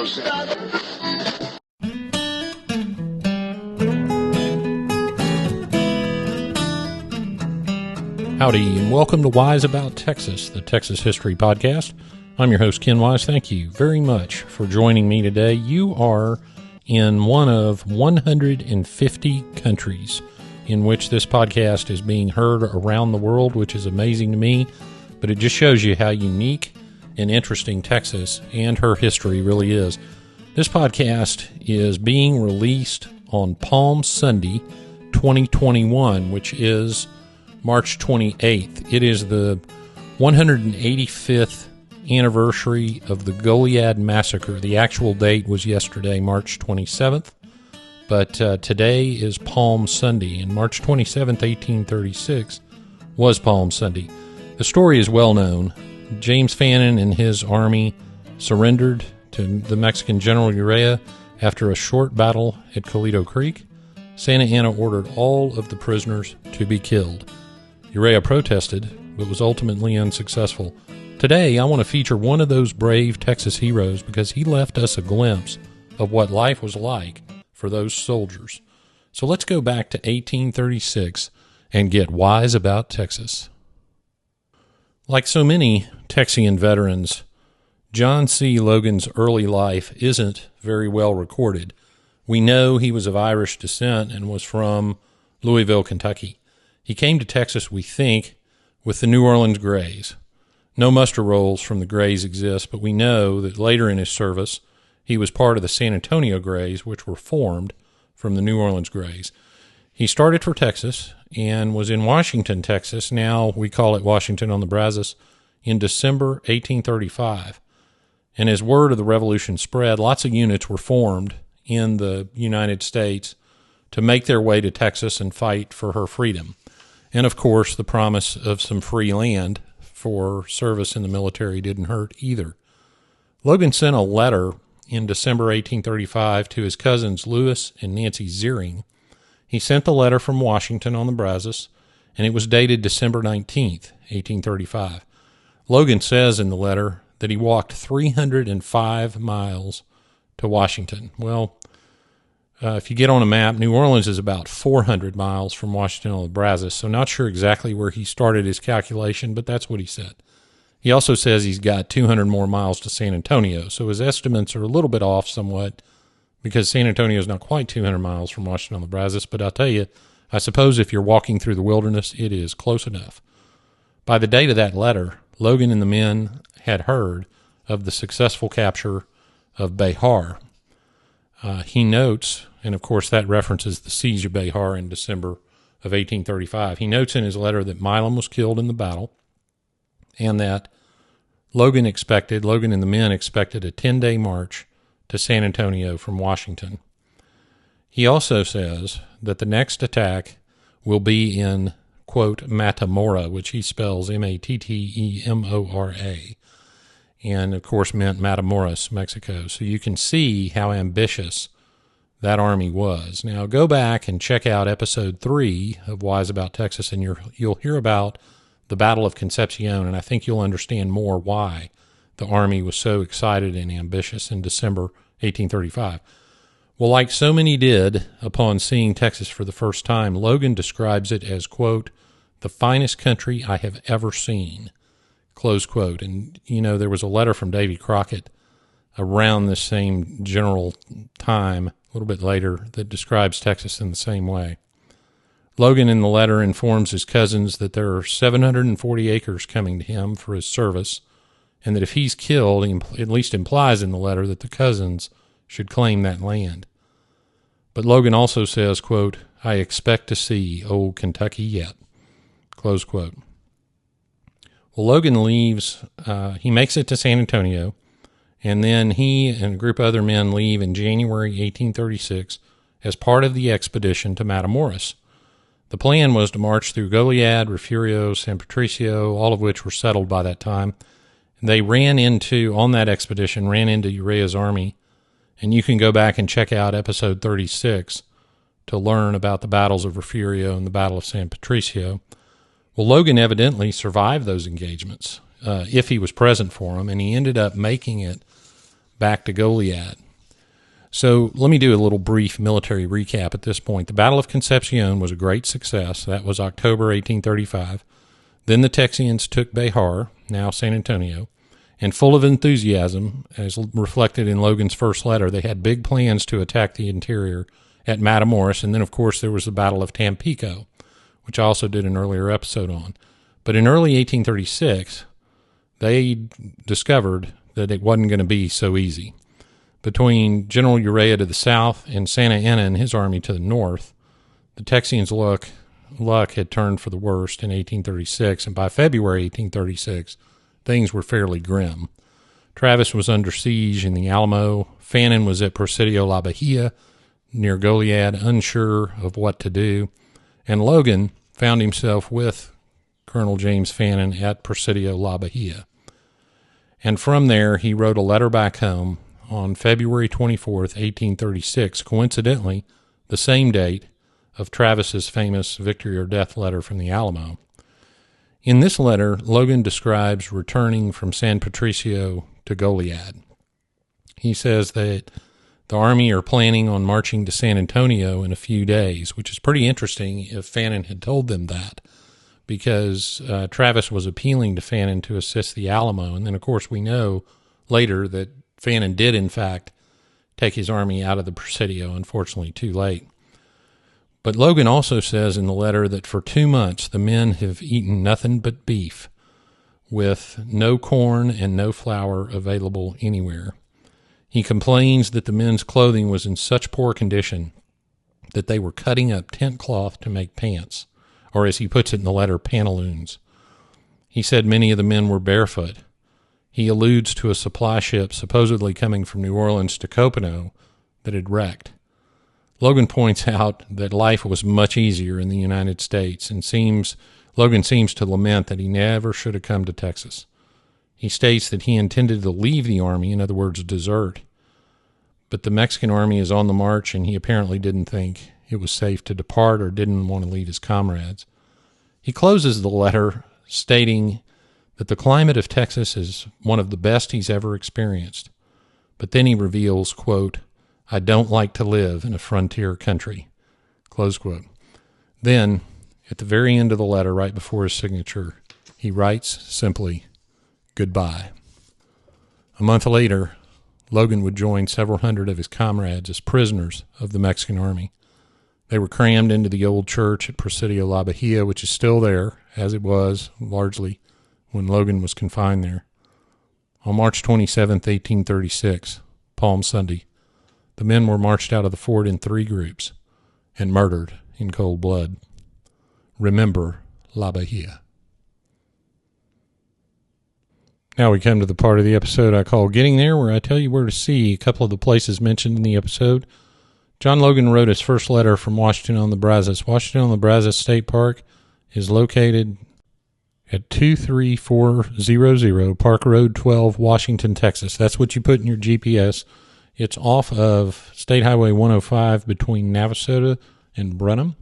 Howdy, and welcome to Wise About Texas, the Texas History Podcast. I'm your host, Ken Wise. Thank you very much for joining me today. You are in one of 150 countries in which this podcast is being heard around the world, which is amazing to me, but it just shows you how unique and interesting Texas and her history really is. This podcast is being released on Palm Sunday, 2021, which is March 28th. It is the 185th anniversary of the Goliad massacre. The actual date was yesterday, March 27th, but today is Palm Sunday, and March 27th, 1836 was Palm Sunday. The story is well known. James Fannin and his army surrendered to the Mexican General Urrea after a short battle at Colito Creek. Santa Anna ordered all of the prisoners to be killed. Urrea protested, but was ultimately unsuccessful. Today, I want to feature one of those brave Texas heroes because he left us a glimpse of what life was like for those soldiers. So let's go back to 1836 and get wise about Texas. Like so many Texian veterans, John C. Logan's early life isn't very well recorded. We know he was of Irish descent and was from Louisville, Kentucky. He came to Texas, we think, with the New Orleans Grays. No muster rolls from the Grays exist, but we know that later in his service, he was part of the San Antonio Grays, which were formed from the New Orleans Grays. He started for Texas and was in Washington, Texas, now we call it Washington on the Brazos, in December 1835. And as word of the revolution spread, lots of units were formed in the United States to make their way to Texas and fight for her freedom. And, of course, the promise of some free land for service in the military didn't hurt either. Logan sent a letter in December 1835 to his cousins Louis and Nancy Ziering. He sent the letter from Washington on the Brazos, and it was dated December 19th, 1835. Logan says in the letter that he walked 305 miles to Washington. Well, if you get on a map, New Orleans is about 400 miles from Washington on the Brazos, so not sure exactly where he started his calculation, but that's what he said. He also says he's got 200 more miles to San Antonio, so his estimates are a little bit off somewhat because San Antonio is not quite 200 miles from Washington on the Brazos, but I'll tell you, I suppose if you're walking through the wilderness, it is close enough. By the date of that letter, Logan and the men had heard of the successful capture of Behar. He notes, and of course that references the siege of Behar in December of 1835. He notes in his letter that Milam was killed in the battle and that Logan and the men expected a 10-day march to San Antonio from Washington. He also says that the next attack will be in, quote, Matamora, which he spells Mattemora, and of course meant Matamoros, Mexico. So you can see how ambitious that army was. Now go back and check out episode 3 of Wise About Texas, and you'll hear about the Battle of Concepcion, and I think you'll understand more why the army was so excited and ambitious in December 1835. Well, like so many did upon seeing Texas for the first time, Logan describes it as, quote, the finest country I have ever seen, close quote. And, you know, there was a letter from Davy Crockett around the same general time, a little bit later, that describes Texas in the same way. Logan in the letter informs his cousins that there are 740 acres coming to him for his service, and that if he's killed, he at least implies in the letter that the cousins should claim that land. But Logan also says, quote, I expect to see old Kentucky yet, close quote. Well, Logan leaves, he makes it to San Antonio, and then he and a group of other men leave in January 1836 as part of the expedition to Matamoros. The plan was to march through Goliad, Refugio, San Patricio, all of which were settled by that time. They on that expedition, ran into Urrea's army, and you can go back and check out episode 36 to learn about the battles of Refugio and the Battle of San Patricio. Well, Logan evidently survived those engagements, if he was present for them, and he ended up making it back to Goliad. So let me do a little brief military recap at this point. The Battle of Concepcion was a great success. That was October 1835. Then the Texians took Behar, now San Antonio, and full of enthusiasm, as reflected in Logan's first letter, they had big plans to attack the interior at Matamoros, and then, of course, there was the Battle of Tampico, which I also did an earlier episode on. But in early 1836, they discovered that it wasn't going to be so easy. Between General Urrea to the south and Santa Anna and his army to the north, the Texians' luck had turned for the worst in 1836, and by February 1836, things were fairly grim. Travis was under siege in the Alamo. Fannin was at Presidio La Bahia near Goliad, unsure of what to do. And Logan found himself with Colonel James Fannin at Presidio La Bahia. And from there, he wrote a letter back home on February 24th, 1836, coincidentally, the same date of Travis's famous victory or death letter from the Alamo. In this letter, Logan describes returning from San Patricio to Goliad. He says that the Army are planning on marching to San Antonio in a few days, which is pretty interesting if Fannin had told them that, because Travis was appealing to Fannin to assist the Alamo. And then, of course, we know later that Fannin did, in fact, take his army out of the Presidio, unfortunately too late. But Logan also says in the letter that for 2 months the men have eaten nothing but beef, with no corn and no flour available anywhere. He complains that the men's clothing was in such poor condition that they were cutting up tent cloth to make pants, or as he puts it in the letter, pantaloons. He said many of the men were barefoot. He alludes to a supply ship supposedly coming from New Orleans to Copano that had wrecked. Logan points out that life was much easier in the United States, and Logan seems to lament that he never should have come to Texas. He states that he intended to leave the army, in other words, desert. But the Mexican army is on the march, and he apparently didn't think it was safe to depart or didn't want to leave his comrades. He closes the letter stating that the climate of Texas is one of the best he's ever experienced. But then he reveals, quote, "I don't like to live in a frontier country," close quote. Then, at the very end of the letter, right before his signature, he writes simply, "Goodbye." A month later, Logan would join several hundred of his comrades as prisoners of the Mexican army. They were crammed into the old church at Presidio La Bahia, which is still there, as it was, largely, when Logan was confined there. On March 27th, 1836, Palm Sunday, the men were marched out of the fort in 3 groups and murdered in cold blood. Remember La Bahia. Now we come to the part of the episode I call Getting There, where I tell you where to see a couple of the places mentioned in the episode. John Logan wrote his first letter from Washington on the Brazos. Washington on the Brazos State Park is located at 23400 Park Road 12, Washington, Texas. That's what you put in your GPS. It's off of State Highway 105 between Navasota and Brenham.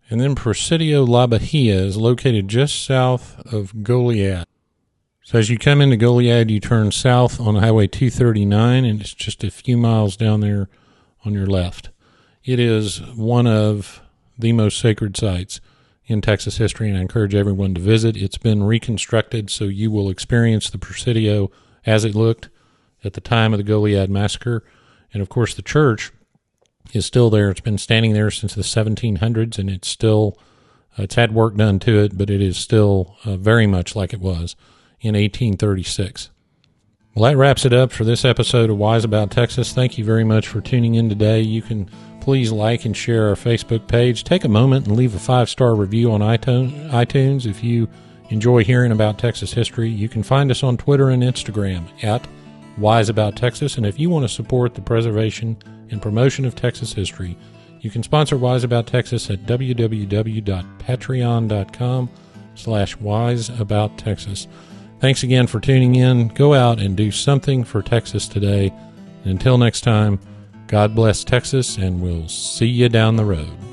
And then Presidio La Bahia is located just south of Goliad. So as you come into Goliad, you turn south on Highway 239, and it's just a few miles down there on your left. It is one of the most sacred sites in Texas history, and I encourage everyone to visit. It's been reconstructed, so you will experience the Presidio as it looked at the time of the Goliad massacre. And, of course, the church is still there. It's been standing there since the 1700s, and it's had work done to it, but it is still very much like it was in 1836. Well, that wraps it up for this episode of Wise About Texas. Thank you very much for tuning in today. You can please like and share our Facebook page. Take a moment and leave a 5-star review on iTunes if you enjoy hearing about Texas history. You can find us on Twitter and Instagram at Wise About Texas. And if you want to support the preservation and promotion of Texas history, you can sponsor Wise About Texas at www.patreon.com/wiseabouttexas. Thanks again for tuning in. Go out and do something for Texas today. And until next time, God bless Texas, and we'll see you down the road.